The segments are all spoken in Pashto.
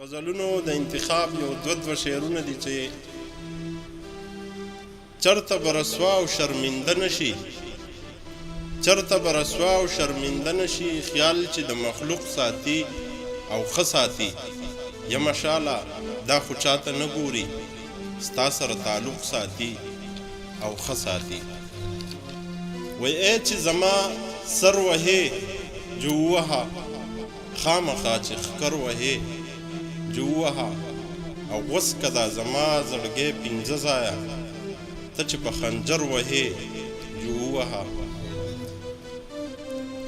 غزلونو د انتخاب یو دوه شعرونه دي چې چرته به رسوا او شرمنده نشي، چرته به رسوا او شرمنده نشي خیال چې د مخلوق ساتي او ښه ساتي. یا مشاله دا خو چاته نه ګوري، ستا سره تعلق ساتي او ښه ساتي. وی ای چې زما سر وهې جو ووهه، خامخا چې ښکر وهې جو ووهه، او اوس که دا زما زړګی پنځه ځایه ته چې په خنجر وهې جو ووهه.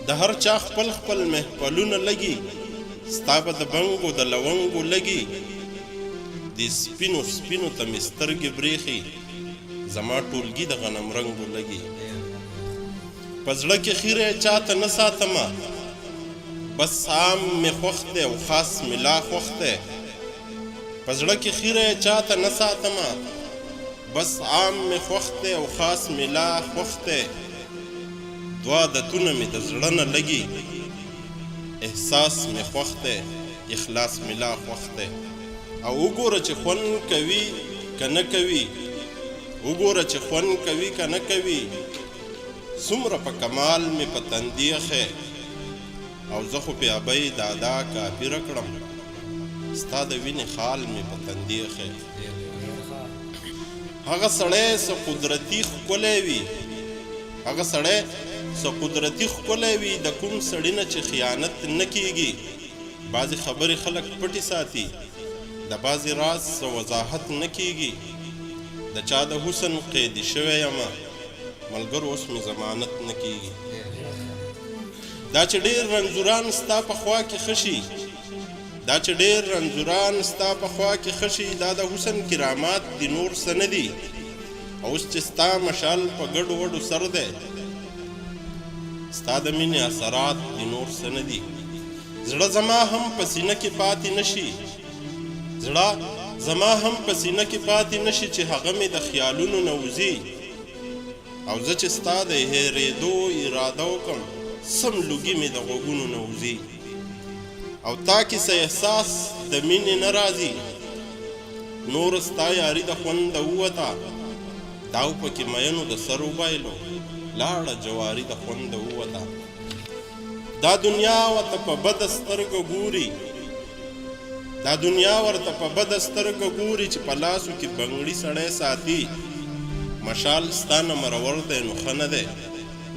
د هر چا خپل خپل محفلونه لګي، ستا به د بنګو د لونګو لګي. د سپینو سپینو ته مې سترګې برېښي، زما ټولګي د غنم رنګو لګي. په زړه کې خیره چاته نه ساتمه، بس عام مې خوښ دی او خاص مې لا خوښ دی. په زړه کې خیره چاته نه ساتمه، بس عام مې خوښ دی او خاص مې لا خوښ دی. دوه عادتونه مې د زړه نه لګي، احساس مې خوښ دی، اخلاص مې لا خوښ دی. او وګوره چې خوند کوي که نه کوي، وګوره چې خوند کوي که نه کوي. څومره په کمال مې په تندي اخی، او زه خو په ابۍ دادا کافره کړم، ستا د وینې خال مې په تندي اخی. هغه سړی څه قدرتي ښکلی وي، هغه سړی څه قدرتي ښکلی وي د کوم سړي نه چې خیانت نه کیږي. بعضې خبرې خلک پټې ساتي، د بعضې راز څه وضاحت نه کیږي. د چا د حسن قیدي شوی یمه، ملګرو اوس مې ضمانت نه کیږي. دا چې ډېر رنځوران ستا په خوا کې ښه شي، دا چې ډېر رنځوران ستا په خوا کې ښه شي، دا د حسن کرامات د نور څه نه دي. اوس چې ستا مشال په ګډو وډو سر دی، ستا د مینې اثرات د نور څه نه دي. زړه زما هم په سینه کې پاتې نشي، زړه زما هم په سینه کې پاتې نشي چې هغه مې د خیالونو نه وځي. او زه چې ستا د هېرېدو اراده وکړم، سم لوګي مې د غوږونو نه وځي. او تا کې څه احساس د مینې نه راځي، نور ستا یاري د خونده ووته. دا پکې مینو د سر وبایلو، لاړه جواري د خونده ووته. دا دنیا ورته په بده سترګه ګوري، دا دنیا ورته په بده سترګه ګوري چې په لاسو کې بنګړي سړی ساتي. مشال ستا نه مرور دی نو ښه نه دی،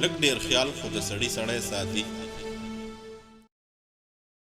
لږ ډېر خیال خو د سړي سړی ساتي.